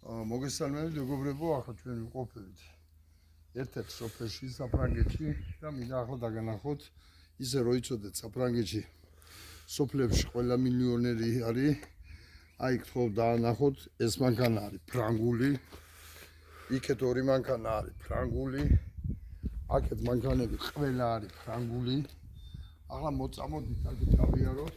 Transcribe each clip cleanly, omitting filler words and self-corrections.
მოგესალმებით მეგობრებო, ახლა ჩვენ ვიყოფებით ერთ-ერთ სოფელში საფრანგეთში და მინდა ახლა დაგანახოთ ისე რომ იცოდეთ საფრანგეთში სოფლებში ყველა მილიონერი არის. აი გთხოვ დაანახოთ, ეს მანქანა არის ფრანგული, იქეთ ორი მანქანა არის ფრანგული, აქეთ მანქანები ყველა არის ფრანგული. ახლა მოწამოდით აქ გავიაროთ.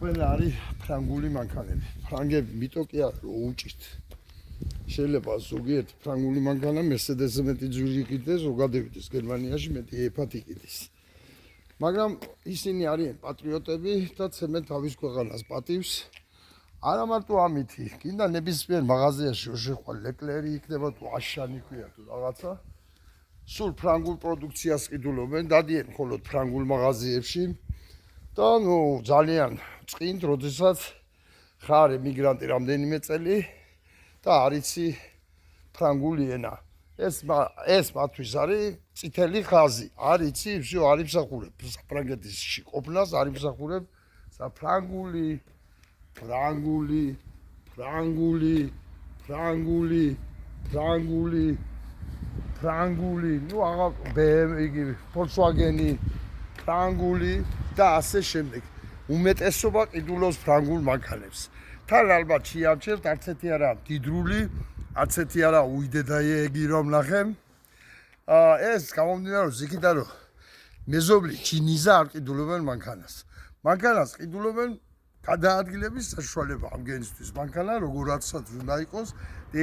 ყველა არის ფრანგული მანქანები. ფრანგები მიტო კი არა რომ უჭირთ. შეიძლება ზოგიერთ ფრანგული მანქანა Mercedes-ზე მეტი ძვირი იყიდეს, ზოგადად გერმანიაში მეტი EF-ად იყიდეს. მაგრამ ისინი არიან პატრიოტები და ცემენ თავის ქვეყანას პატივს. არა მარტო ამითი, კიდე ნებისმიერ მაღაზიაში შეხვალ ლეკლერი იქნება თუ აშანი ქვია თუ რაღაცა. სულ ფრანგულ პროდუქციას ყიდულობენ, დადიან მხოლოდ ფრანგულ მაღაზიებში. და ნუ ძალიან წინ, როდესაც ხარ ემიგრანტი რამდენიმე წელი და არ იცი ფრანგული ენა. ეს მათთვის არის წითელი ხაზი. არ იცი, всё, არ იმსახურებ საფრანგეთში ყოფნას, არ იმსახურებ საფრანგული, ფრანგული, ნუ აღარ BMW, Volkswagen-ი, ფრანგული და ასე შემდეგ. უმეტესობა ყიდულობს ფრანგულ მანქანებს. თან ალბათ შეამჩნევთ, არც ერთი არა დიდრული, არც ერთი არა უიდედაიეგი რომ ნახე. ეს გამომდინარე რომ ზიქიდან რომ მეზობლი ჩინიზა არ ყიდულობენ მანქანას. მანქანას ყიდულობენ გადაადგილების საშუალება ამ გენისთვის. მანქანა როგორაცაც უნდა იყოს,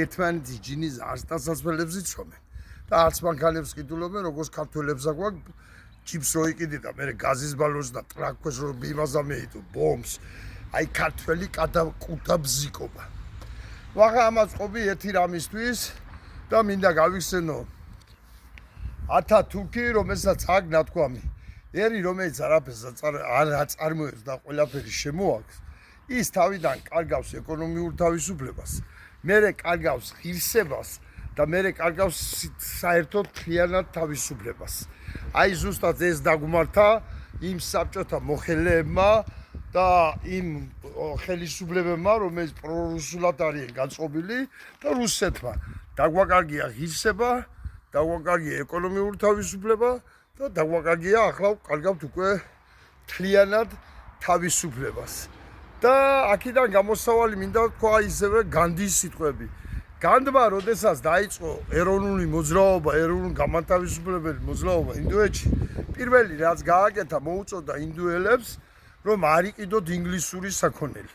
ერთმანეთის ჯინიზა არც დასასწრებლებს იცრომენ. და არც მანქანებს ყიდულობენ, როგორც ქართველებს აქვთ ჩიპს რო იყიდი და მე გაზის ბალონს და ტრაქოს რო იმაზე მეიდო ბომბს. აი ქართველი კუდა ბზიკობა. ვახა ამას ყოფი ერთი რამისთვის და მინდა გავიხსენო ათათურქი, რომელსაც აქ ნათქვამი. ერი რომელიც არაფერს არ აწარმოებს და ყველაფერი შემოაქვს, ის თავიდან კარგავს ეკონომიურ თავისუფლებას, მერე კარგავს ღირსებას და მერე კარგავს საერთოდ მთლიანად თავისუფლებას. აი ზუსტად ეს დაგმართა იმ საბჭოთა მოხელეებმა და იმ ხელისუფლებებმა, რომელიც პრორუსულად არიან განწყობილი და რუსეთმა. დაგვაკარგია ღირსება, დაგვაკარგია ეკონომიური თავისუფლება და დაგვაკარგია ახლა კარგავთ უკვე მთლიანად თავისუფლებას. და აქედან გამოსავალი მინდა თქვა ისევე განდის სიტყვები. განდმა, როდესაც დაიწყო ეროვნული მოძრაობა, ეროვნული გამათავისუფლებელი მოძრაობა ინდოეთში, პირველი რაც გააკეთა, მოუწოდა ინდოელებს, რომ არ იყიდოთ ინგლისური საქონელი.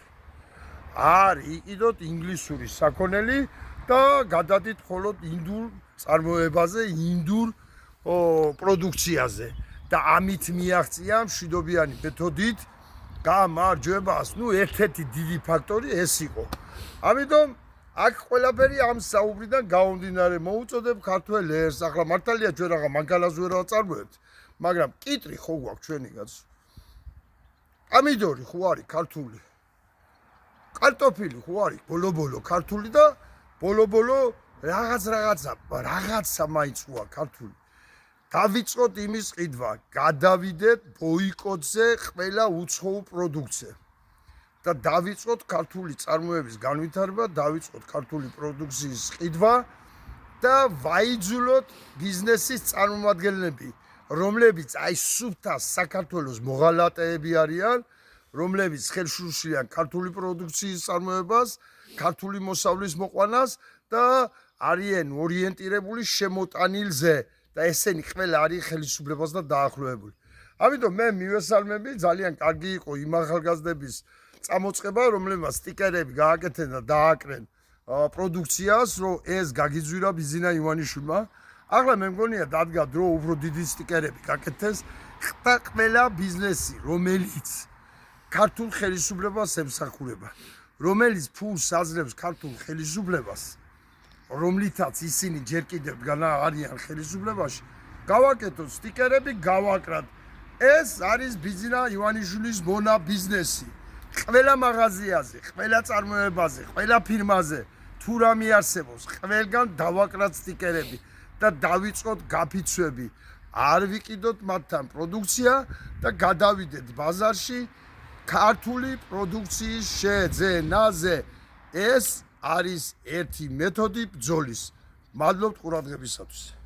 არ იყიდოთ ინგლისური საქონელი და გადადით მხოლოდ ინდურ წარმოებაზე, ინდურ პროდუქციაზე და ამით მიაღწია მშვიდობიანი მეთოდით გამარჯვებას. ნუ ერთ-ერთი დიდი ფაქტორი ეს იყო. ამიტომ აქ ყველაფერი ამ საუბრიდან გამომდინარე მოუწოდებ ქართველ ერს. ახლა მართალია ჩვენ რაღა მანქანას ვერ ვაწარმოებთ, მაგრამ კიტრი ხო გვაქვს ჩვენი კაცო. პამიდორი ხო არის ქართული. კარტოფილი ხო არის ბოლო-ბოლო ქართული და ბოლო-ბოლო რაღაცა მაინც ხოა ქართული. დავიწყოთ იმის ყიდვა, გადავიდეთ ბოიკოტზე ყველა უცხოურ პროდუქციაზე. და დავიწყოთ ქართული წარმოების განვითარება, დავიწყოთ ქართული პროდუქციის ყიდვა და ვაიძულოთ ბიზნესის წარმომადგენლები, რომლებიც აი სუფთა საქართველოს მოღალატეები არიან, რომლებიც ხელშუშლიან ქართული პროდუქციის წარმოებას, ქართული მოსავლის მოყვანას და არიან ორიენტირებული შემოტანილზე და ესენი ყველა არის ხელისუფლებასთან დაახლოებული. ამიტომ მე მივესალმები, ძალიან კარგი იყო იმ ახალგაზრდების წამოწყება, რომლებმაც სტიკერები გააკეთენ და დააკრენ პროდუქციას, რომ ეს გაგიძვირა ბიზინა ივანიშვილმა. ახლა მე მგონია დადგა დრო უფრო დიდი სტიკერები გაკეთეს. ხდა ყველა ბიზნესი, რომელიც ქართულ ხელისუფლებას ემსახურება, რომელიც ფულს აძლევს ქართულ ხელისუფლებას, რომლითაც ისინი ჯერ კიდევ არიან ხელისუფლებაში, გავაკეთოთ სტიკერები, გავაკრათ. ეს არის ბიზინა ივანიშვილის მონა ბიზნესი. ყველა მაღაზიაზე, ყველა წარმოებაზე, ყველა ფირმაზე თუ რამე არსებობს, ყველგან დავაკრათ სტიკერები და დავიწყოთ გაფიცვები. არ ვიყიდოთ მათთან პროდუქცია და გადავიდეთ ბაზარში ქართული პროდუქციის შეძენაზე. ეს არის ერთი მეთოდი ბრძოლის. მადლობთ ყურადღებისათვის.